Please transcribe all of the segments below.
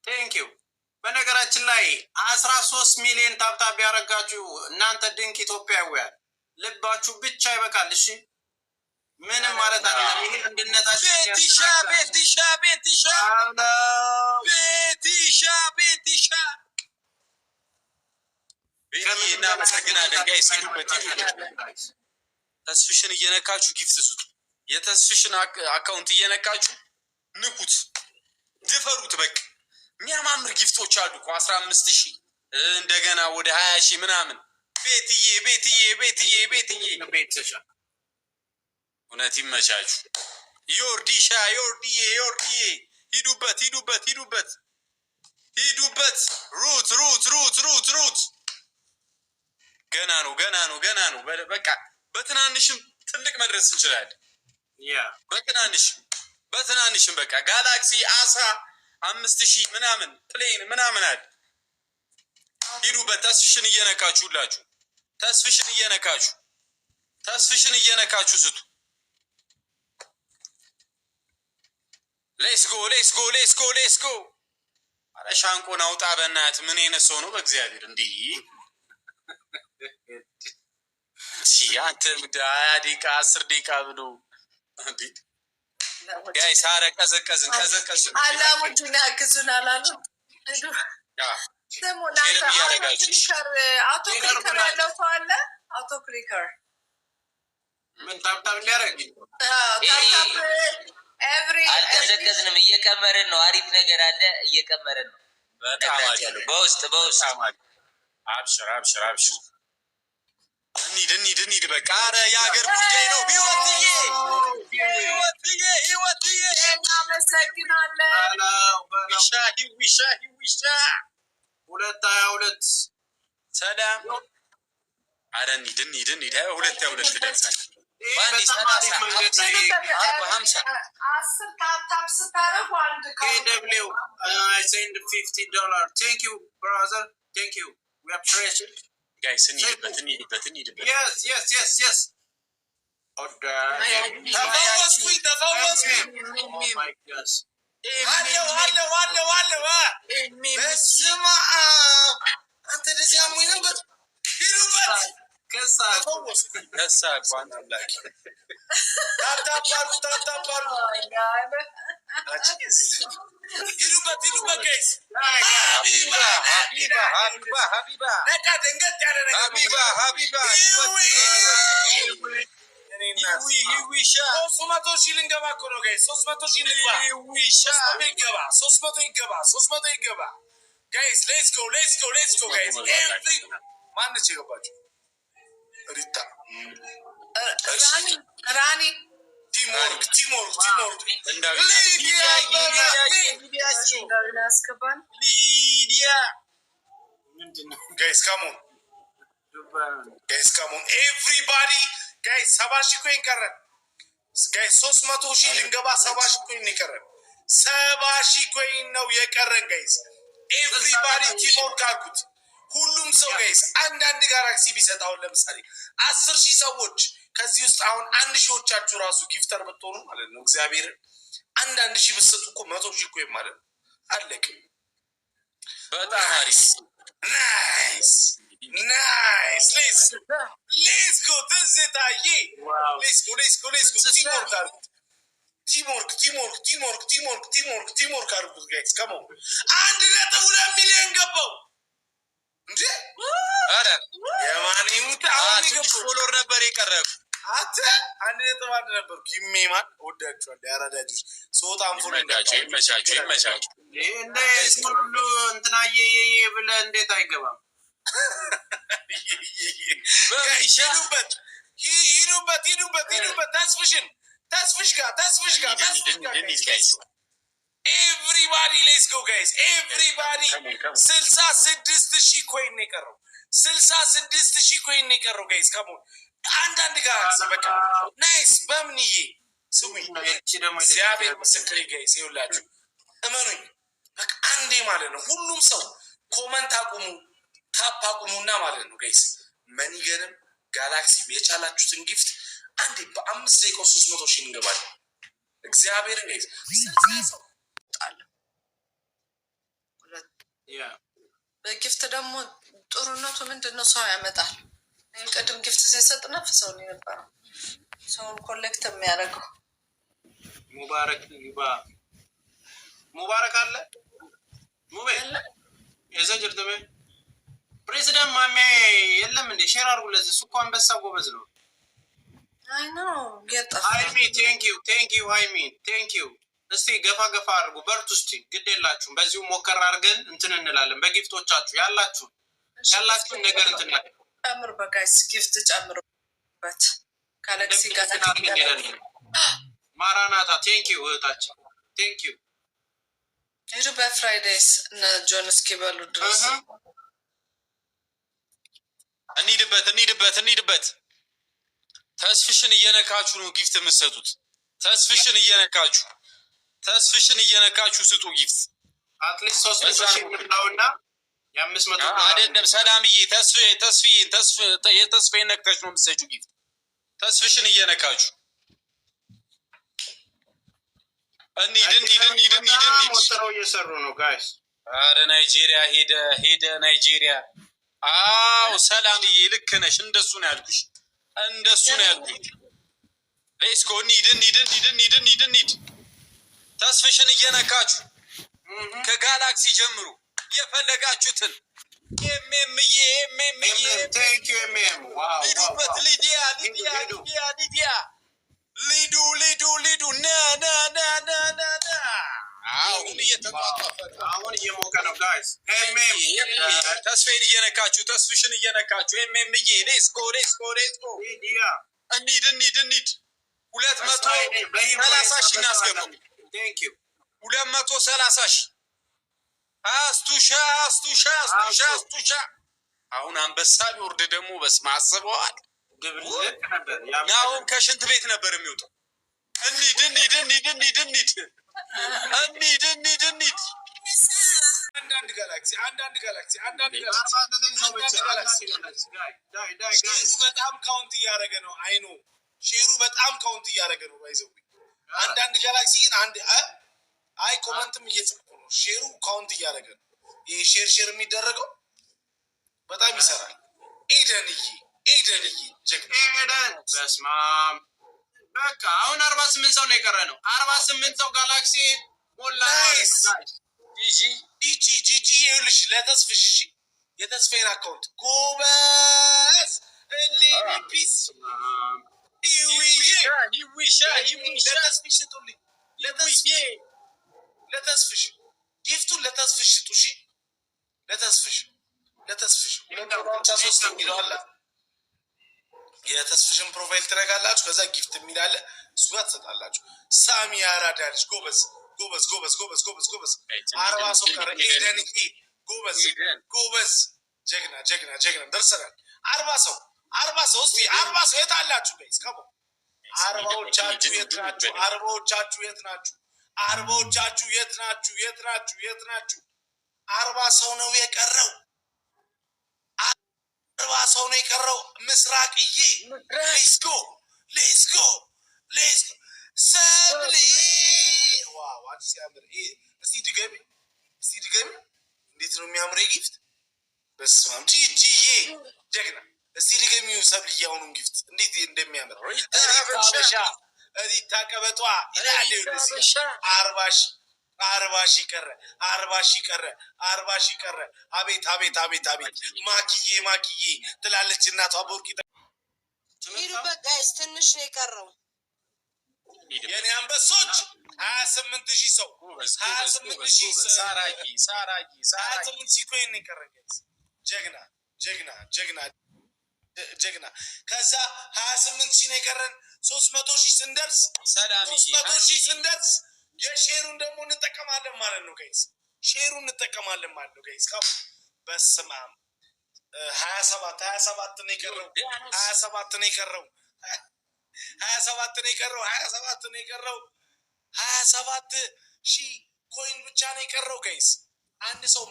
ቴንኪው። በነገራችን ላይ 13 ሚሊዮን ታብታብ ያደረጋችሁ እናንተ ድንቅ ኢትዮጵያውያን ልባችሁ ብቻ ይበቃል። እሺ ምንም ማለት አይደለም። ይሄ አንድነታችን ቤቲሻ እናመሰግናለን ጋይስ። ተስፍሽን እየነካችሁ ጊፍት ስጡ። የተስፍሽን አካውንት እየነካችሁ ንኩት፣ ድፈሩት። በቃ የሚያማምር ጊፍቶች አሉ እኮ 15,000 እንደገና ወደ 20,000 ምናምን። ቤትዬ እውነት ይመቻችሁ። ዮርዲሻ ዮርዲዬ ሂዱበት። ሩት ገና ነው። በቃ በትናንሽም ትልቅ መድረስ እንችላለን። በትናንሽም በቃ ጋላክሲ አሳ 5,000 ምናምን ፕሌን ምናምን አለ። ሂዱበት። ተስፍሽን እየነካችሁ ሁላችሁ ተስፍሽን እየነካችሁ ስጡ። ሌትስ ጎ። አረ ሻንቆን አውጣ በእናት። ምን አይነት ሰው ነው በእግዚአብሔር እንዲህ አንተ 20 ደቂቃ 10 ደቂቃ ብሎ ጋይስ። አረ ቀዘቀዝን አላሙዲና ክሱን አላሉ ደግሞ አውቶ ክሊከር ያለው ሰው አለ። አውቶ ክሊከር ምን ታብታብ ሊያደርግ አልቀዘቀዝንም፣ እየቀመርን ነው። አሪፍ ነገር አለ፣ እየቀመርን ነው። በውስጥ አብሽር እንሂድ በቃ። ኧረ የሀገር ጉዳይ ነው። ህይወትዬ እናመሰግናለን። ዊሻ 222 ሰላም። ኧረ እንሂድ 222 ትደርሳለህ። $50. Thank you, brother. Thank you. We appreciate it. Guys, እንሂድበት። Yes. ተፈወስኩኝ። Oh my gosh. አለው በስመ አብ። አንተ ደስ ያሙኝ ነበር። ሂዱበት። ከሳ ቋን አምላክ ታታባሩ ሂዱበት ጋይስ። ሀቢባ ነቃ ደንገት ያለ ነገር ሀቢባ 300,000 ልንገባ እኮ ነው ጋይስ። 300,000 ልንገባ። 300 ይገባ ጋይስ። ሌትስ ጎ ጋይስ። ማነች የገባችሁ? ሪታ ራኒ ቲሞርክ ሊዲያ ጋይስ ካሞን ኤቭሪባዲ ጋይስ። 70,000 ኮይን ቀረን ጋይስ። 300,000 ልንገባ 70,000 ኮይን ይቀረን። 70,000 ኮይን ነው የቀረን ጋይስ። ኤቭሪባዲ ቲሞርክ አልኩት። ሁሉም ሰው ጋይስ አንዳንድ ጋላክሲ ቢሰጥ፣ አሁን ለምሳሌ 10,000 ሰዎች ከዚህ ውስጥ አሁን 1,000ዎቻችሁ ራሱ ጊፍተር ብትሆኑ ማለት ነው እግዚአብሔር 1,000 ብትሰጡ እኮ 100,000 እኮ ማለት ነው። አለቅ። በጣም አሪፍ። ናይስ። ሌትስ ጎ ትዝታዬ። ሌትስ ጎ ቲሞርክ አድርጉት ጋይስ። ከሞ 1.2 ሚሊዮን ገባው እንዴ! አረ የማን ይሙት አሁን ፎሎወር ነበር የቀረብ። አተ 1.1 ነበር። ኪሜማን ወዳችኋል። ያራዳጆች ሶታም ፎሎ እንዳቸው ይመቻችሁ። እንደ ሁሉ እንትናዬ ብለህ እንዴት አይገባም? ሂዱበት። ተስፍሽ ጋር ኤቭሪባዲ ሌትስ ጎ ጋይስ። ኤቭሪባዲ 66,000 ኮይን ነው የቀረው። 66,000 ኮይን ነው የቀረው ጋይስ። ከሞን አንዳንድ ጋር በቃ ናይስ። በምንዬ ስሙኝ፣ እግዚአብሔር ምስክሬ ጋይስ። ይኸውላችሁ እመኑኝ፣ በቃ አንዴ ማለት ነው ሁሉም ሰው ኮመንት አቁሙ፣ ታፕ አቁሙና ማለት ነው ጋይስ። መኒገንም ጋላክሲ የቻላችሁትን ጊፍት አንዴ በ5 ደቂቃ 300,000 እንገባለን። እግዚአብሔርን ጋይስ 60 ሰው በጊፍት ደግሞ ጥሩነቱ ምንድነው? ሰው ያመጣል። ቅድም ጊፍት ሲሰጥ ነፍ ሰው ነው የነበረው ሰውን ኮሌክት የሚያደርገው። ሙባረክ ይባ ሙባረክ አለ ሙቤ የዘጅር ደበ ፕሬዚዳንት ማሜ የለም እንዴ? ሼር አድርጉለት። እሱ እኮ አንበሳ ጎበዝ ነው። አይ ነው ጌጣ ሃይሚ ቴንክ ዩ ሃይሚ ቴንክ ዩ። እስቲ ገፋ ገፋ አድርጉ፣ በርቱ እስቲ። ግድ የላችሁም። በዚሁ ሞከር አድርገን እንትን እንላለን። በጊፍቶቻችሁ ያላችሁን ነገር እንትን ጨምር፣ በጋይስ ጊፍት ጨምሩበት። ካለክሲ ጋር ማራናታ ቴንክ ዩ እህታችን ቴንክ ዩ። ሄዱ በፍራይዴይስ እነ ጆን እስኪበሉ ድረስ እንሂድበት። ተስፍሽን እየነካችሁ ነው ጊፍት የምትሰጡት። ተስፍሽን እየነካችሁ ስጡ ጊፍት። አትሊስት 300,000 ምናውና የ500 አይደለም። ሰላምዬ ተስፋዬን ነክተሽ ነው የምትሰጪው ጊፍት። ተስፍሽን እየነካችሁ እንሂድ። ሞተረው እየሰሩ ነው ጋይስ። አረ ናይጄሪያ ሄደ ናይጄሪያ። አዎ ሰላምዬ ልክ ነሽ። እንደሱ ነው ያልኩሽ። ሌስኮ እንሂድ። ተስፍሽን እየነካችሁ ከጋላክሲ ጀምሩ የፈለጋችሁትን ሂዱበት። ሊዲያ ሊዱ ና አሁን እየሞቀ ነው ጋይስ። ተስፌን እየነካችሁ ተስፍሽን እየነካችሁ ሌስኮ እንሂድ 230 ሺህ እናስገባው። 230 ሺህ አስቱሻ አሁን አንበሳ ቢወርድ ደግሞ በስመ አብ አስበዋል። አሁን ከሽንት ቤት ነበር የሚወጣው። እንሂድ አንዳንድ ጋላክሲ ሼሩ በጣም ካውንት እያደረገ ነው። አይኖ ሼሩ በጣም ካውንት እያደረገ ነው። ባይዘው አንዳንድ ጋላክሲ ግን ኮመንትም እየጻፉ ነው። ሼሩ ካውንት እያደረገ ነው። ይሄ ሼር የሚደረገው በጣም ይሰራል። ኤደንዬ ኤደን በስመ አብ። በቃ አሁን 48 ሰው ነው የቀረ ነው። 48 ሰው ጋላክሲ ሞላ። ጂጂ ይኸውልሽ ለተስፍሽ የተስፋዬን አካውንት ጎበዝ ፒስ ለተስፍሽ ስጡልኝ። ለተስፍሽ ጊፍቱን ለተስፍሽ ስጡ። እሺ ለተስፍሽ 253 የሚለው አለ። የተስፍሽን ፕሮፋይል ትረጋላችሁ። ከዛ ጊፍት የሚላለ እሱ ጋር ትሰጣላችሁ። ሳሚ ያራዳ ልጅ ጎበዝ 40 ሰው ቀረ። ኤደንዬ ጎበዝ ጀግና ደርሰናል። 40 ሰው እስቲ 40 ሰው የት አላችሁ ጋይስ? ከሞ 40ዎቻችሁ የት ናችሁ? 40ዎቻችሁ የት ናችሁ? 40 ሰው ነው የቀረው። 40 ሰው ነው የቀረው። ምስራቅዬ ሌትስ ጎ ሰብሊ ዋው ሲያምር። እስቲ ድገሚ። እንዴት ነው የሚያምር ጊፍት! በስመ አብ ጂጂዬ ጀግና። እስቲ ድገሚው ሰብሊ ያሁኑን ጊፍት እንዴት እንደሚያምር። ሪታ ቀበጧ ይላል። 40 ሺህ ቀረ። አቤት ማኪዬ ትላለች እናቷ በወርቂ። ሂዱበት ጋይስ፣ ትንሽ ነው የቀረው። የኔ አንበሶች 28,000 ሰው 28,000 ኮይን የቀረን ጀግና። ከዛ 28,000 ነው የቀረን። 300,000 ስንደርስ የሼሩን ደግሞ እንጠቀማለን ማለት ነው ጋይስ። በስመ አብ 27 ነው የቀረው። 27 ነው የቀረው። 27,000 ኮይን ብቻ ነው የቀረው ጋይስ። አንድ ሰው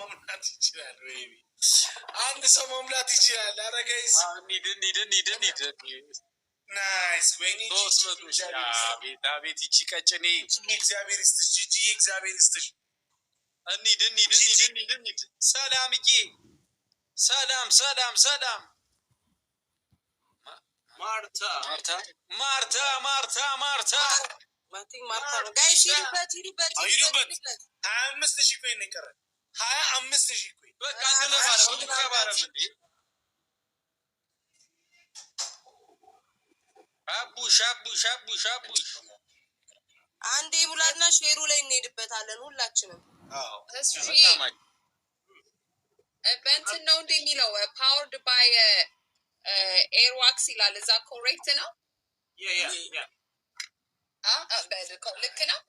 መምላት ይችላል። አረ ጋይስ ናይስ። ወይኔ ቤት ይቺ ቀጭኔ እግዚአብሔር ይስጥሽ። እንሂድ። ሰላምዬ ሰላም ማርታ ነው ጋይስ። ሂዱበት 25,000 ኮይን ነው የቀረን። 25,000 ኮይን በቃ አቡሽ አንዴ ሙላትና ሼሩ ላይ እንሄድበታለን ሁላችንም። በእንትን ነው እንደ የሚለው ፓወርድ ባይ ኤርዋክስ ይላል። እዛ ኮሬክት ነው? ልክ ነው።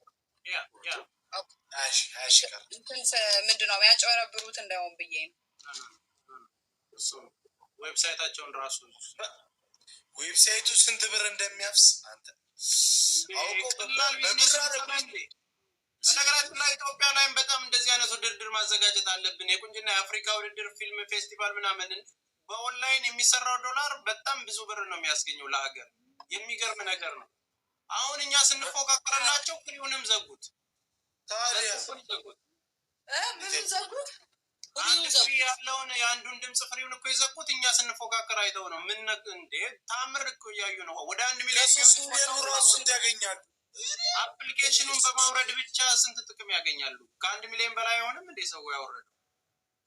ምንድን ነው ያጨበረብሩት እንዳይሆን ብዬ ነው። ዌብሳይታቸውን ራሱ ዌብሳይቱ ስንት ብር እንደሚያፍስ አንተ በነገራችን ላይ ኢትዮጵያ ላይም በጣም እንደዚህ አይነት ውድድር ማዘጋጀት አለብን። የቁንጅና የአፍሪካ ውድድር ፊልም ፌስቲቫል ምናምን በኦንላይን የሚሰራው ዶላር በጣም ብዙ ብር ነው የሚያስገኘው ለሀገር። የሚገርም ነገር ነው። አሁን እኛ ስንፎካከርላቸው ፍሪውንም ዘጉት። ምንም ዘጉት? ያለውን የአንዱን ድምፅ ፍሪውን እኮ የዘጉት እኛ ስንፎካከር አይተው ነው። ምን እንዴ ታምር እኮ እያዩ ነው። ወደ 1 ሚሊዮን ራሱ ስንት ያገኛሉ? አፕሊኬሽኑን በማውረድ ብቻ ስንት ጥቅም ያገኛሉ? ከ1 ሚሊዮን በላይ አይሆንም እንዴ ሰው ያወረደው?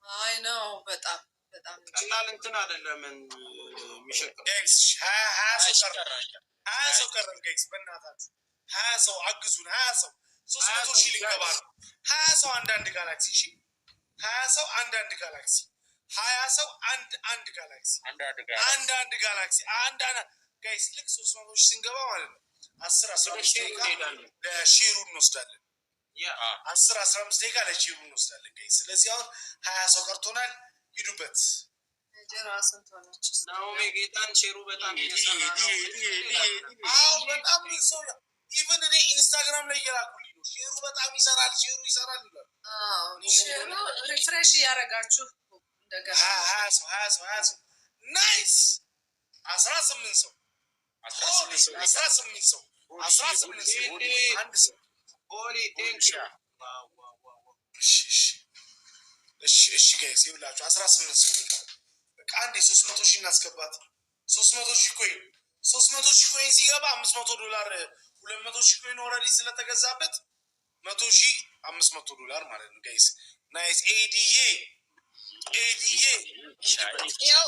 አይ ነው በጣም ቀላል እንትን አይደለም። የሚሸከም 20 ሰው ቀረን ጋይስ፣ በእናታችሁ 20 ሰው አግዙን። 20 ሰው 300,000 ሊገባ ነው። 20 ሰው አንዳንድ ጋላክሲ 20 ሰው አንዳንድ ጋላክሲ 20 ሰው አንድ ጋላክሲ አንዳንድ ጋላክሲ ጋይስ ልክ 300,000 ስንገባ ማለት ነው 10-15 ደቂቃ ለሼሩ እንወስዳለን። 10-15 ደቂቃ ለሼሩ እንወስዳለን ጋይስ። ስለዚህ አሁን 20 ሰው ቀርቶናል። ሂዱበት። ናኦሚ ጌታን ሼሩ በጣም በጣም ሰው ኢቨን እኔ ኢንስታግራም ላይ እየላኩልኝ ነው። ሼሩ በጣም ይሰራል ይላል። ሼሩ ሪፍሬሽ እያደረጋችሁ እንደገና 20 ሰው ናይስ 18 ሰው አንድ ሰው እሺ ጋይስ ይብላችሁ 18 ሰው በቃ አንዴ 300,000 እናስገባት። 300,000 ኮይን 300,000 ኮይን ሲገባ $500 200,000 ኮይን ኦልሬዲ ስለተገዛበት $100,000 $500 ማለት ነው ጋይስ። ናይስ ኤዲዬ ያው